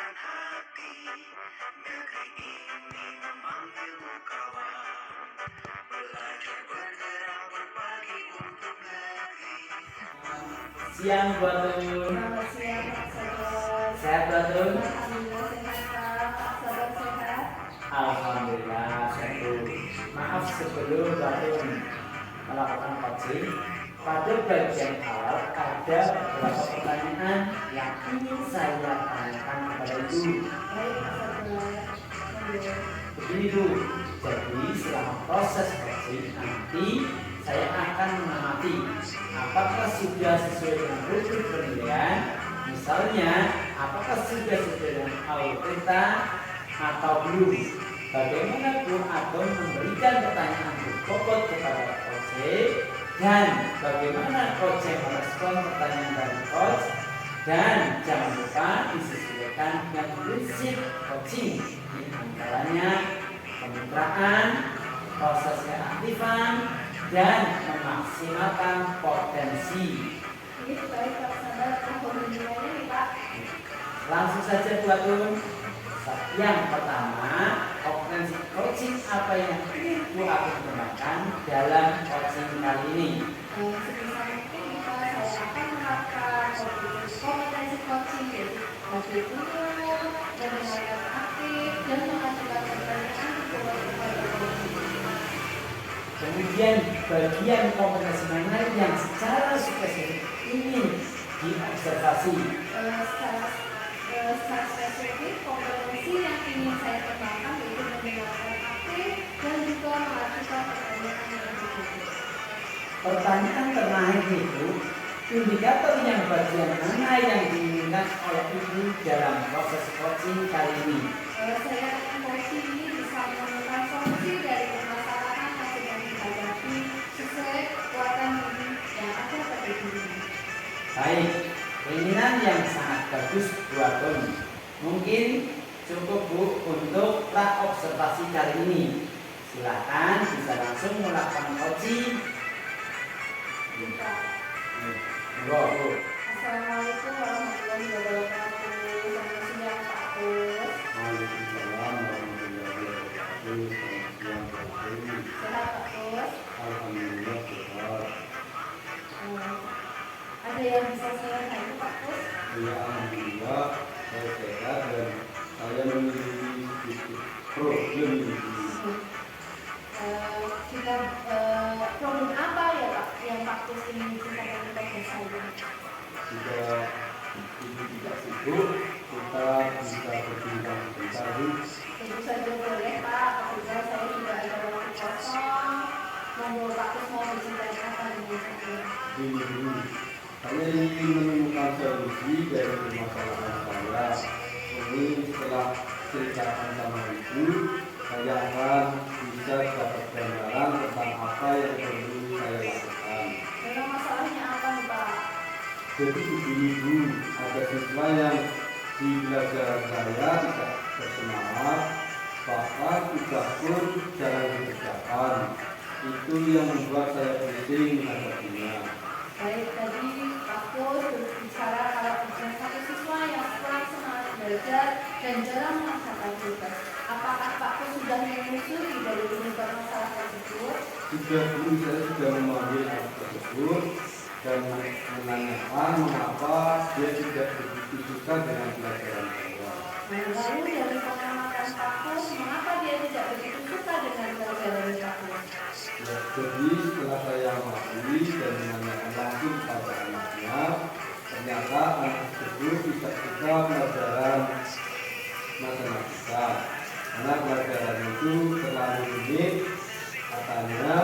Menyatukan hati, negeri ini memanggilmu kawan. Belajar bergerak berbagi untuk negeri. Siang Batun. Selamat siang Pak Sabar. Sehat Batun? Alhamdulillah sehat Pak. Pak Sabar sehat? Alhamdulillah sehat. Maaf sebelum Batun melakukan coaching, pada bagian awal ada beberapa pertanyaan yang ingin saya tanyakan kepada Ibu. Baik Pak Sabar. Begini Bu, jadi selama proses coaching nanti saya akan mengamati apakah sudah sesuai dengan rute penilaian. Misalnya, apakah sudah sesuai dengan alutsista atau belum. Bagaimana Bu Agung memberikan pertanyaan berbobot kepada coach dan bagaimana coach merespon pertanyaan dari coach, dan jangan lupa disesuaikan dengan prinsip coaching, di antaranya kemitraan, proses keaktifan, dan memaksimalkan potensi. Ini baik Pak Sabar. Apa hubungannya nih Pak? Langsung saja Bu Agung. Yang pertama, kompetensi coaching apa yang ingin Bu Agung kembangkan dalam coaching kali ini? Sebisa mungkin kita saya akan menerapkan kompetensi coaching yaitu bagi guru, mendengarkan aktif, dan mengajukan pertanyaan kepada coaching. Kemudian bagian kompetensi mana yang secara spesifik ingin diobservasi? Secara spesifik kompetensi yang ingin saya kembangkan yaitu mendengarkan aktif dan juga mengajukan pertanyaan yang berbeda. Pertanyaan terakhir itu, indikator yang bagian mana yang diinginkan oleh Ibu dalam proses coaching kali ini? Saya coaching ini bisa menemukan solusi dari permasalahan yang sedang dihadapi sesuai kekuatan diri yang ada pada diri. Baik, keinginan yang sangat bagus Bu Agung. Mungkin cukup Bu untuk pra-observasi kali ini. Silakan bisa langsung melakukan coaching. Bu. Assalamualaikum warahmatullahi wabarakatuh. Selamat siang Pak Kus. Waalaikumsalam warahmatullahi wabarakatuh. Selamat siang Pak Dewi. Sehat Pak Kus? Alhamdulillah sehat. Ada yang bisa saya bantu Pak Kus? Ya alhamdulillah saya sehat dan saya memiliki sedikit problem ini. Problem apa ya Pak yang Pak Kus ingin ceritakan kepada saya? Jika ibu tidak sibuk, kita bisa berbincang sebentar Bu. Tentu saja boleh Pak, apabila saya juga ada waktu kosong. Monggo Pak Kus mau bercerita apa dengan saya? Ini Bu, saya ingin menemukan solusi dari permasalahan saya. Ini setelah ceritakan sama ibu, saya akan bisa dapat gambaran tentang apa yang perlu saya lakukan. Memang masalahnya apa nih Pak? Jadi ibu ada siswa yang di pelajaran saya tidak bersemangat, bahkan tugas pun jarang dikerjakan. Itu yang membuat saya pusing menghadapinya. Baik, tadi Pak Kus berbicara kalau ada satu siswa yang kurang semangat belajar dan jarang melaksanakan tugas. Apakah Pak Kus sudah menelusuri dari penyebab masalah tersebut? Sudah Bu, saya sudah memanggil anak tersebut dan menanyakan mengapa dia tidak begitu suka dengan pelajaran saya. Lalu dari pengamatan Pak Kus, mengapa dia tidak begitu suka dengan pelajaran Pak Kus? Ya, jadi setelah saya amati dan menanyakan langsung pada anaknya, ternyata anak tersebut tidak suka pelajaran matematika. Karena pelajaran itu terlalu rumit, katanya,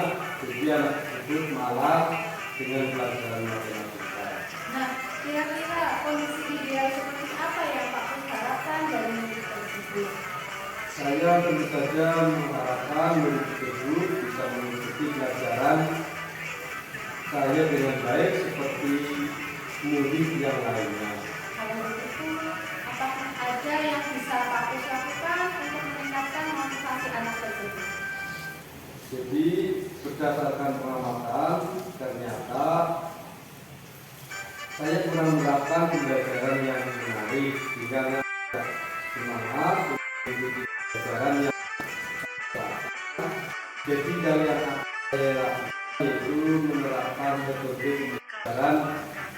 jadi anak tersebut malas dengan pelajaran matematika. Nah, kira-kira kondisi ideal seperti apa yang Pak Kus harapkan dari murid tersebut? Saya tentu saja mengharapkan murid tersebut bisa mengikuti pelajaran saya dengan baik seperti murid yang lainnya. Kalau begitu, apakah ada yang bisa Pak Kus lakukan untuk meningkatkan motivasi anak tersebut? Jadi berdasarkan pengamatan, ternyata saya kurang menerapkan pembelajaran yang menarik, sehingga semangat mengikuti pelajaran yang jadi dari yang saya lakukan yaitu menerapkan metode pembelajaran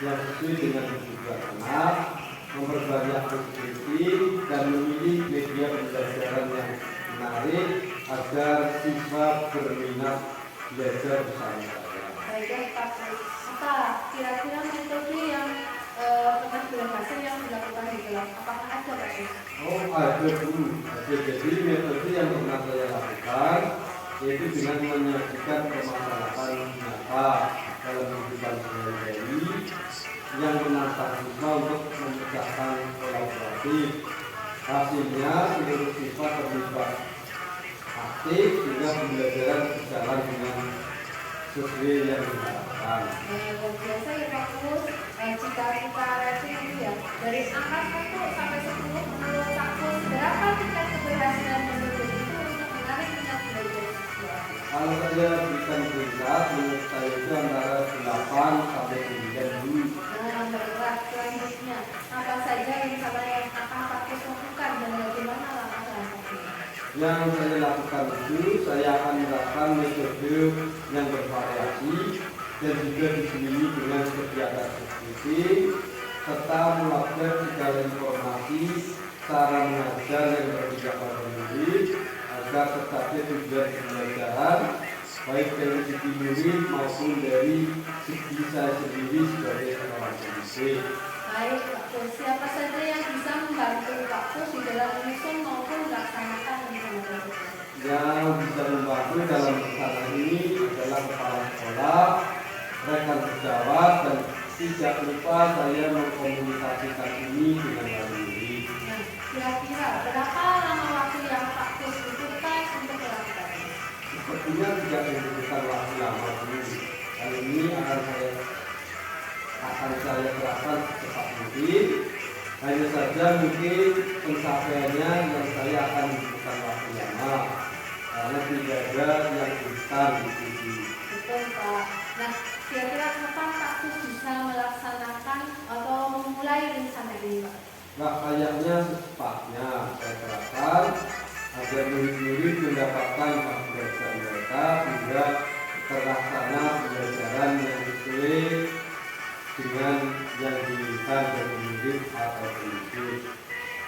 yang sesuai dengan kebutuhan anak, memperbanyak diskusi dan memilih media pembelajaran yang menarik agar siswa berminat belajar bersama saya. Baiklah Pak, apa kira-kira metode yang pernah berhasil yang dilakukan di kelas? Apakah ada Pak? Oh, ada dulu. Jadi metode yang pernah saya lakukan yaitu dengan menyajikan permasalahan nyata dalam kehidupan sehari-hari yang menantang siswa untuk memecahkan kolaboratif. Hasilnya seluruh siswa terlibat aktif sehingga pembelajaran berjalan dengan sesuai yang diharapkan. Biasa ya Pak Kus, jika kita racing itu ya dari angka 1 sampai 10 menurut Pak Kus berapa tingkat keberhasilan metode itu untuk menarik minat belajar siswa? Kalau saya berikan peringkat, menurut saya itu antara 8 sampai 9 dulu. Baiklah, selanjutnya apa saja rencana yang akan Pak Kus lakukan dan bagaimana langkah-langkahnya? Yang saya lakukan itu, saya akan menerapkan metode yang bervariasi dan juga diselingi dengan kegiatan diskusi serta melakukan segala informasi cara mengajar yang berbeda pada murid agar tercapai tujuan pembelajaran baik dari segi murid maupun dari segi saya sendiri sebagai seorang pendidik. Baik Pak Kus, siapa saja yang bisa membantu Pak Kus di dalam menyusun maupun melaksanakan rencana tersebut? Yang bisa membantu dalam rencana ini adalah kepala sekolah, rekan sejawat, dan tidak lupa saya mengkomunikasikan ini dengan wali murid. Nah, kira-kira berapa lama waktu yang Pak Kus butuhkan untuk melakukannya? Sepertinya tidak membutuhkan waktu lama dulu. Hal ini akan saya terapkan secepat mungkin. Hanya saja mungkin pencapaiannya yang saya akan membutuhkan waktu lama karena tidak ada yang instan di Betul Pak. Nah, kira-kira kapan Pak Kus bisa melaksanakan atau memulai rencana ini Pak? Nah, kayaknya secepatnya saya terapkan agar murid-murid mendapatkan hak belajar mereka hingga terlaksana pembelajaran yang sesuai dengan yang diinginkan dari murid atau pendidik.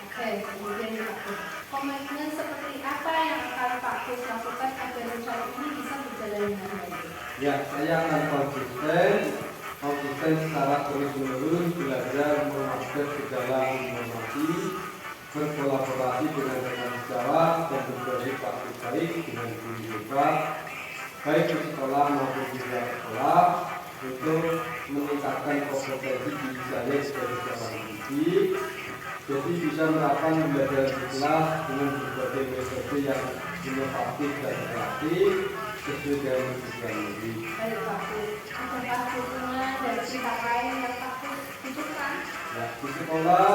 Oke, kemudian Pak Kus, komitmen seperti apa yang akan Pak Kus lakukan agar rencana ini bisa berjalan dengan baik? Ya, saya akan konsisten secara terus-menerus belajar mengakses segala informasi, berkolaborasi dengan rekan sejawat dan berbagi praktik baik dengan guru BK, baik di sekolah maupun di luar sekolah, untuk meningkatkan kompetensi diri saya sebagai seorang pendidik. Jadi bisa melakukan belajar di kelas dengan berbagai metode yang inovatif dan kreatif sesuai dengan kebutuhan murid. Baik Pak Kus, apakah dukungan dari pihak lain yang Pak Kus butuhkan? Ya, di sekolah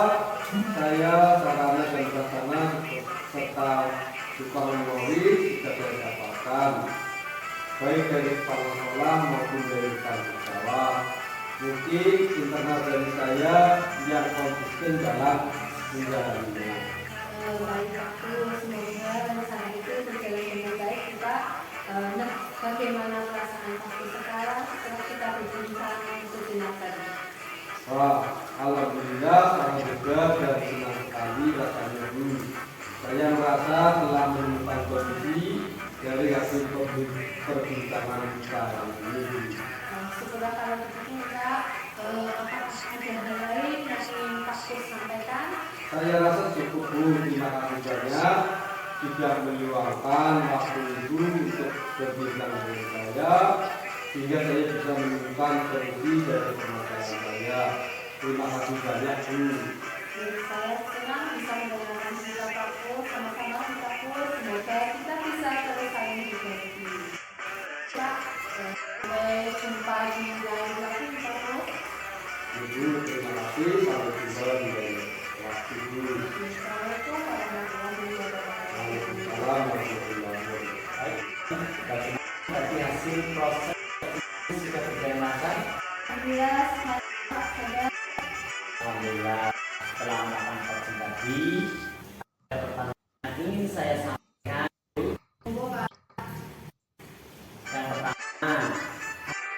saya sarana dan prasarana serta dukungan murid sudah saya dapatkan baik dari kepala sekolah maupun dari rekan sejawat. Mungkin internal dari saya yang konsisten dalam menjalaninya. Baik Pak Kus, semoga rencana itu berjalan dengan baik Pak. Nah, bagaimana perasaan Pak Kus sekarang setelah kita berbincang untuk jenak tadi? Wah, alhamdulillah sangat lega dan senang sekali rasanya dulu. Saya merasa telah menemukan kondisi dari hasil perbincangan kita ini. Syukurlah kalau begitu Kak. Apakah ada hal lain yang ingin Pak Kus sampaikan? Saya rasa cukup Bu, terima kasih banyak sudah meluangkan waktu Ibu untuk berbincang dengan saya sehingga saya bisa menemukan solusi dari permasalahan saya. Terima kasih banyak Bu. Saya senang bisa mendengarkan cerita Pak Kus, sama-sama Pak Kus. Semoga kita bisa terus saling berbagi. Pak, sampai jumpa di lain waktu Pak Kus. Ibu, terima kasih. Sampai jumpa di lain waktu Bu. Assalamualaikum warahmatullahi wabarakatuh. Waalaikumsalam warahmatullahi wabarakatuh. Berarti hasil proses sudah berjalan lancar. Alhamdulillah, semangat Pak. Alhamdulillah setelah melakukan kajian tadi saya sampaikan. Yang pertama,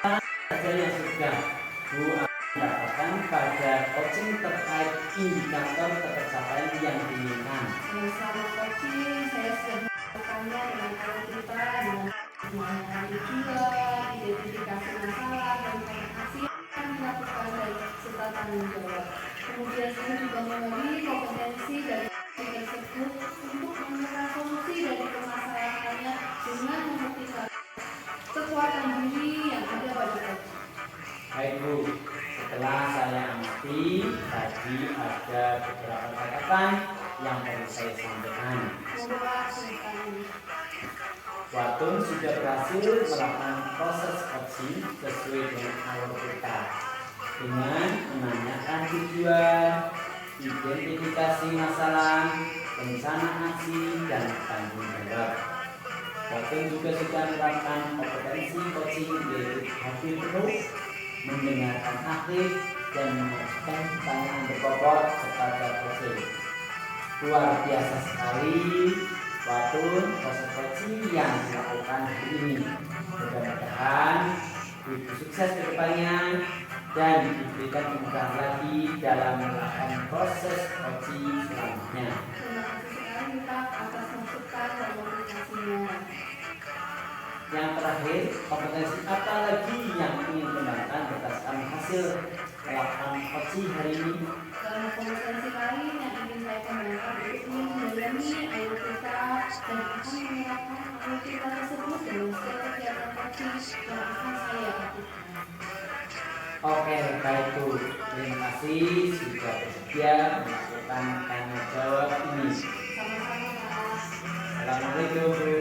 apa saja yang sudah Bu dapatkan pada coaching terkait indikator tercapaian yang diinginkan? Selama coaching, saya sudah melakukannya dengan cara cerita, dengan mengenali tujuan, identifikasi masalah, dan komunikasi yang dilakukan dari serta tanggung jawab. Kemudian saya juga memberi kompetensi dari tersebut untuk menemukan solusi dari permasalahannya dengan membuktikan kekuatan diri yang ada pada coaching. Baik Bu, setelah saya amati tadi ada beberapa catatan yang perlu saya sampaikan. Watun sudah berhasil melakukan proses coaching sesuai dengan alur kita dengan menanyakan tujuan, identifikasi masalah, rencana aksi, dan tanggung jawab. Watun juga sudah menerapkan kompetensi coaching yaitu hadir terus, mendengarkan aktif, dan mengajukan pertanyaan berbobot kepada coaching. Luar biasa sekali Watun proses coaching yang dilakukan hari ini. Mudah-mudahan Ibu sukses ke depannya dan diberikan kemudahan lagi dalam melakukan proses coaching selanjutnya. Terima kasih sekali Pak atas masukan dan komunikasinya. Yang terakhir, kompetensi apa lagi yang ingin dikembangkan berdasarkan hasil melakukan coaching hari ini? Dalam kompetensi lain yang ingin saya kembangkan itu mendalami alur kita dan akan menerapkan alur kita tersebut dalam setiap kegiatan coaching yang akan saya lakukan. Oke, baik Bu. Terima kasih sudah bersedia melakukan tanya jawab ini. Sama-sama Pak. Assalamualaikum Bu.